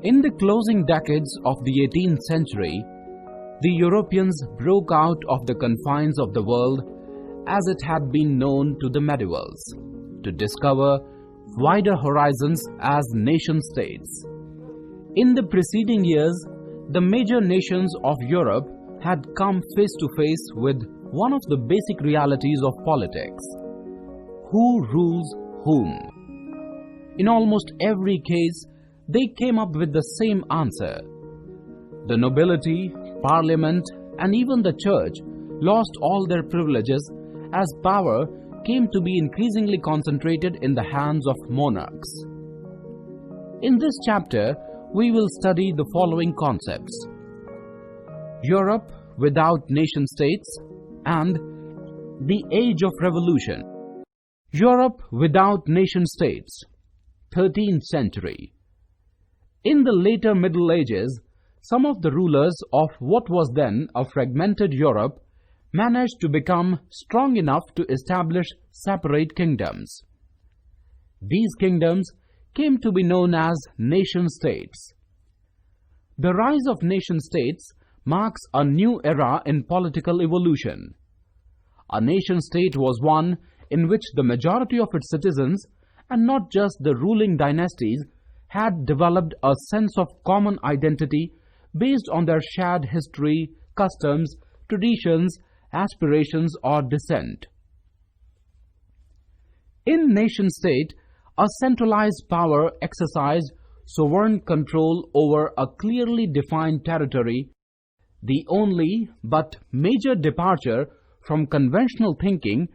In the closing decades of the 18th century, the Europeans broke out of the confines of the world as it had been known to the medievals, to discover wider horizons as nation-states. In the preceding years, the major nations of Europe had come face to face with one of the basic realities of politics: who rules whom? In almost every case, they came up with the same answer. The nobility, parliament, and even the church lost all their privileges as power came to be increasingly concentrated in the hands of monarchs. In this chapter, we will study the following concepts: Europe without nation-states and the Age of Revolution. Europe without nation-states, 13th century. In the later Middle Ages, some of the rulers of what was then a fragmented Europe managed to become strong enough to establish separate kingdoms. These kingdoms came to be known as nation-states. The rise of nation-states marks a new era in political evolution. A nation-state was one in which the majority of its citizens, and not just the ruling dynasties, had developed a sense of common identity based on their shared history, customs, traditions, aspirations, or descent. In nation-state, a centralized power exercised sovereign control over a clearly defined territory. The only but major departure from conventional thinking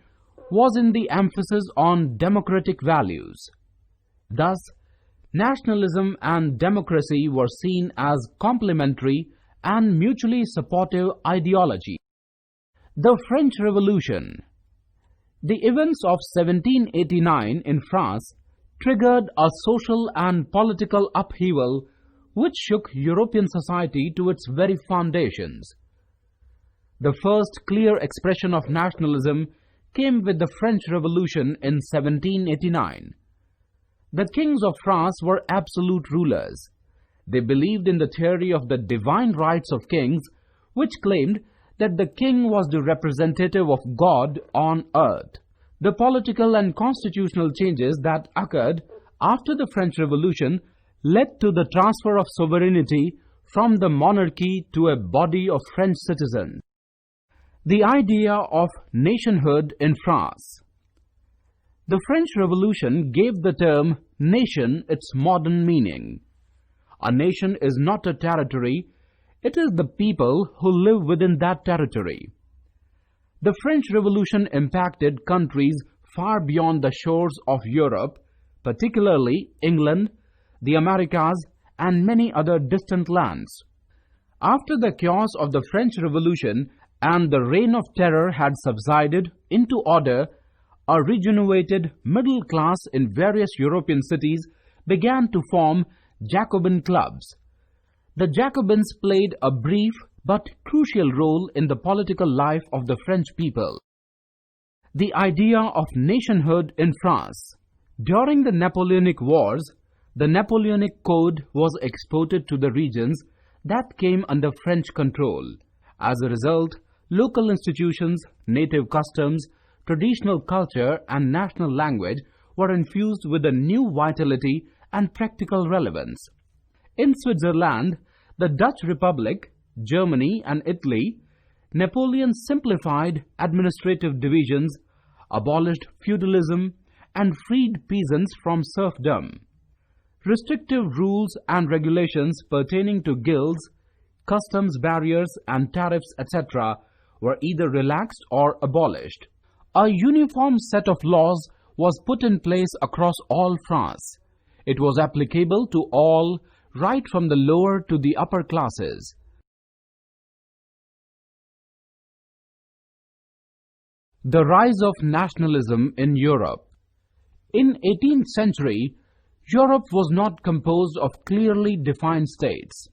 was in the emphasis on democratic values. Thus, nationalism and democracy were seen as complementary and mutually supportive ideology. The French Revolution. The events of 1789 in France triggered a social and political upheaval which shook European society to its very foundations. The first clear expression of nationalism came with the French Revolution in 1789. The kings of France were absolute rulers. They believed in the theory of the divine rights of kings, which claimed that the king was the representative of God on earth. The political and constitutional changes that occurred after the French Revolution led to the transfer of sovereignty from the monarchy to a body of French citizens. The idea of nationhood in France. The French Revolution gave the term nation its modern meaning. A nation is not a territory, it is the people who live within that territory. The French Revolution impacted countries far beyond the shores of Europe, particularly England, the Americas, and many other distant lands. After the chaos of the French Revolution and the reign of terror had subsided into order, a regenerated middle class in various European cities began to form Jacobin clubs. The Jacobins played a brief but crucial role in the political life of the French people. The idea of nationhood in France. During the Napoleonic Wars, the Napoleonic Code was exported to the regions that came under French control. As a result, local institutions, native customs, traditional culture, and national language were infused with a new vitality and practical relevance. In Switzerland, the Dutch Republic, Germany, and Italy, Napoleon simplified administrative divisions, abolished feudalism, and freed peasants from serfdom. Restrictive rules and regulations pertaining to guilds, customs barriers, and tariffs, etc., were either relaxed or abolished. A uniform set of laws was put in place across all France. It was applicable to all, right from the lower to the upper classes. The rise of nationalism in Europe. In 18th century, Europe was not composed of clearly defined states.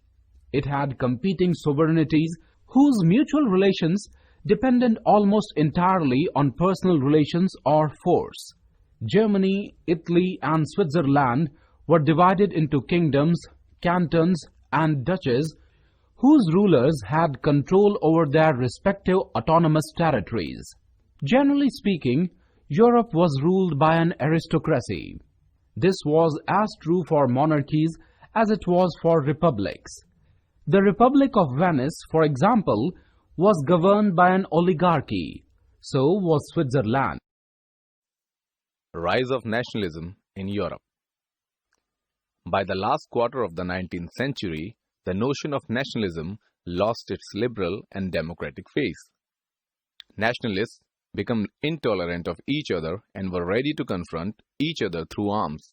It had competing sovereignties whose mutual relations depended almost entirely on personal relations or force. Germany, Italy, and Switzerland were divided into kingdoms, cantons, and duchies, whose rulers had control over their respective autonomous territories. Generally speaking, Europe was ruled by an aristocracy. This was as true for monarchies as it was for republics. The Republic of Venice, for example, was governed by an oligarchy. So was Switzerland. Rise of nationalism in Europe. By the last quarter of the 19th century, the notion of nationalism lost its liberal and democratic face. Nationalists became intolerant of each other and were ready to confront each other through arms.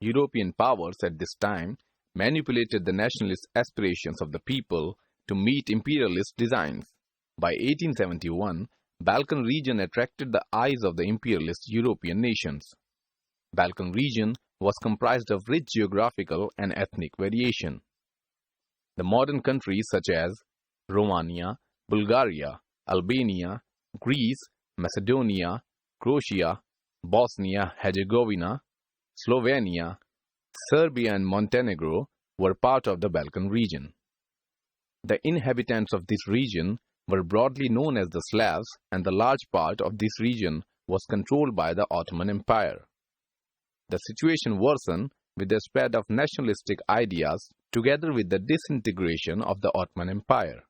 European powers at this time manipulated the nationalist aspirations of the people to meet imperialist designs. By 1871, Balkan region attracted the eyes of the imperialist European nations. Balkan region was comprised of rich geographical and ethnic variation. The modern countries such as Romania, Bulgaria, Albania, Greece, Macedonia, Croatia, Bosnia-Herzegovina, Slovenia, Serbia and Montenegro were part of the Balkan region. The inhabitants of this region were broadly known as the Slavs, and the large part of this region was controlled by the Ottoman Empire. The situation worsened with the spread of nationalistic ideas together with the disintegration of the Ottoman Empire.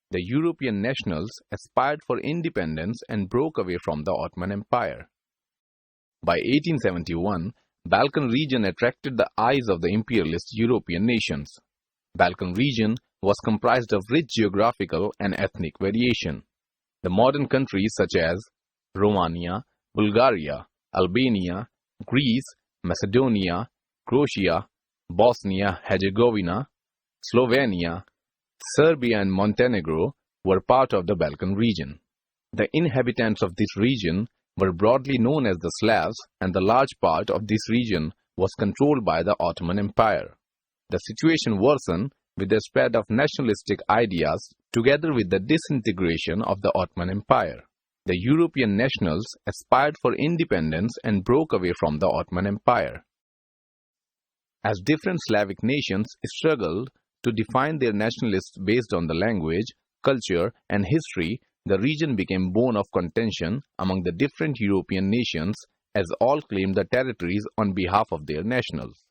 The European nationals aspired for independence and broke away from the Ottoman Empire. By 1871, Balkan region attracted the eyes of the imperialist European nations. Balkan region was comprised of rich geographical and ethnic variation. The modern countries such as Romania, Bulgaria, Albania, Greece, Macedonia, Croatia, Bosnia-Herzegovina, Slovenia, Serbia and Montenegro were part of the Balkan region. The inhabitants of this region were broadly known as the Slavs, and the large part of this region was controlled by the Ottoman Empire. The situation worsened with the spread of nationalistic ideas together with the disintegration of the Ottoman Empire. The European nationals aspired for independence and broke away from the Ottoman Empire. As different Slavic nations struggled to define their nationalists based on the language, culture, and history, the region became bone of contention among the different European nations as all claimed the territories on behalf of their nationals.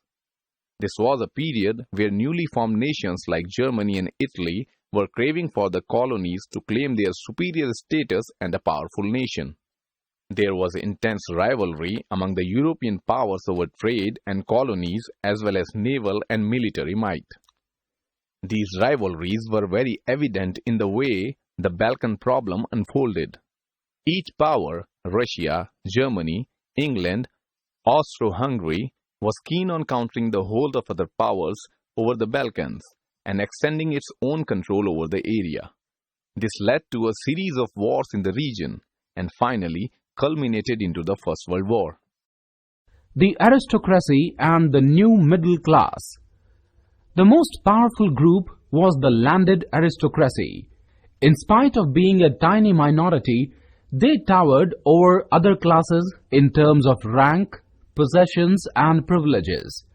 This was a period where newly formed nations like Germany and Italy were craving for the colonies to claim their superior status and a powerful nation. There was intense rivalry among the European powers over trade and colonies as well as naval and military might. These rivalries were very evident in the way the Balkan problem unfolded. Each power, Russia, Germany, England, Austro-Hungary, was keen on countering the hold of other powers over the Balkans and extending its own control over the area. This led to a series of wars in the region and finally culminated into the First World War. The aristocracy and the new middle class. The most powerful group was the landed aristocracy. In spite of being a tiny minority, they towered over other classes in terms of rank, possessions, and privileges.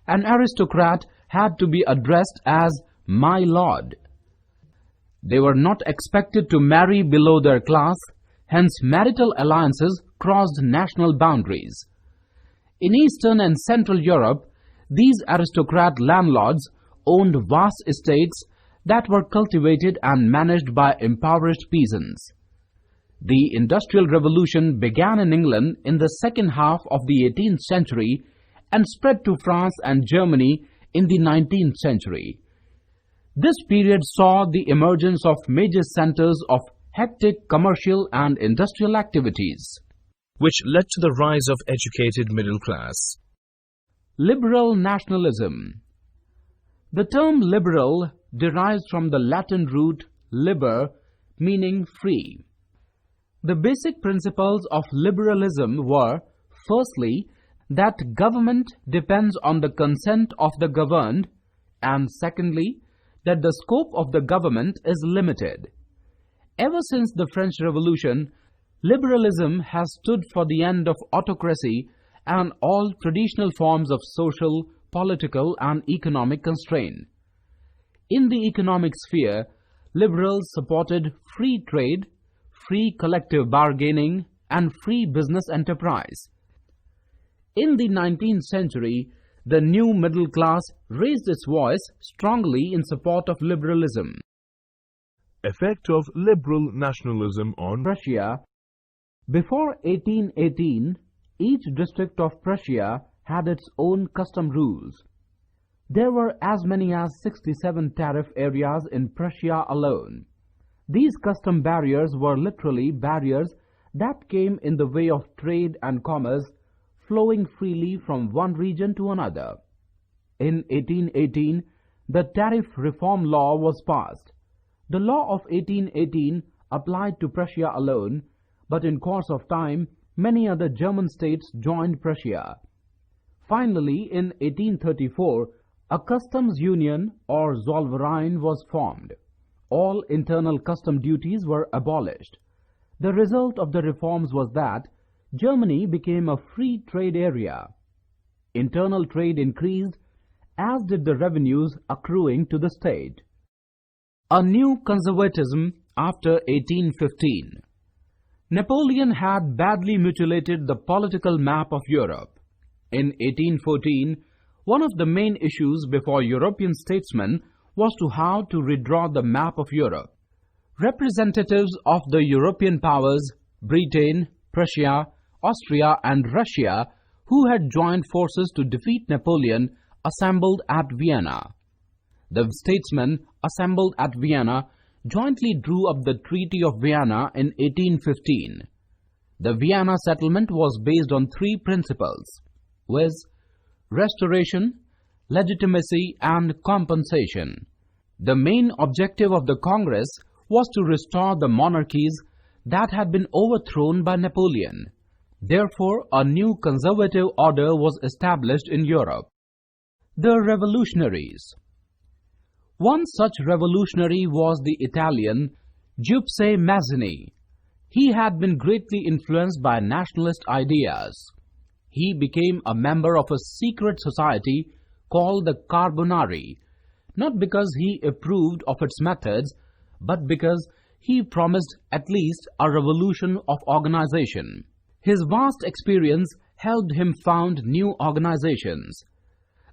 An aristocrat had to be addressed as "my lord." They were not expected to marry below their class, hence marital alliances crossed national boundaries. In Eastern and Central Europe, these aristocrat landlords owned vast estates that were cultivated and managed by impoverished peasants. The Industrial Revolution began in England in the second half of the 18th century and spread to France and Germany in the 19th century. This period saw the emergence of major centers of hectic commercial and industrial activities, which led to the rise of educated middle class. Liberal nationalism. The term liberal derives from the Latin root liber, meaning free. The basic principles of liberalism were, firstly, that government depends on the consent of the governed, and secondly, that the scope of the government is limited. Ever since the French Revolution, liberalism has stood for the end of autocracy and all traditional forms of social, political and economic constraint. In the economic sphere, liberals supported free trade, free collective bargaining, and free business enterprise. In the 19th century, the new middle class raised its voice strongly in support of liberalism. Effect of liberal nationalism on Prussia. Before 1818, each district of Prussia had its own custom rules. There were as many as 67 tariff areas in Prussia alone. These custom barriers were literally barriers that came in the way of trade and commerce flowing freely from one region to another. In 1818, the Tariff Reform Law was passed. The law of 1818 applied to Prussia alone, but in course of time, many other German states joined Prussia. Finally, in 1834, a customs union or Zollverein was formed. All internal custom duties were abolished. The result of the reforms was that Germany became a free trade area. Internal trade increased, as did the revenues accruing to the state. A new conservatism after 1815. Napoleon had badly mutilated the political map of Europe. In 1814, one of the main issues before European statesmen was how to redraw the map of Europe. Representatives of the European powers, Britain, Prussia, Austria and Russia, who had joined forces to defeat Napoleon, assembled at Vienna. The statesmen assembled at Vienna jointly drew up the Treaty of Vienna in 1815. The Vienna settlement was based on three principles, viz., restoration, legitimacy and compensation. The main objective of the Congress was to restore the monarchies that had been overthrown by Napoleon. Therefore, a new conservative order was established in Europe. The revolutionaries. One such revolutionary was the Italian Giuseppe Mazzini. He had been greatly influenced by nationalist ideas. He became a member of a secret society called the Carbonari, not because he approved of its methods, but because he promised at least a revolution of organization. His vast experience helped him found new organizations.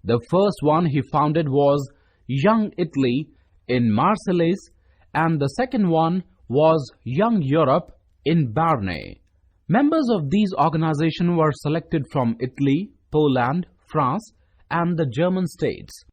The first one he founded was Young Italy in Marseilles, and the second one was Young Europe in Barnet. Members of these organizations were selected from Italy, Poland, France, and the German states.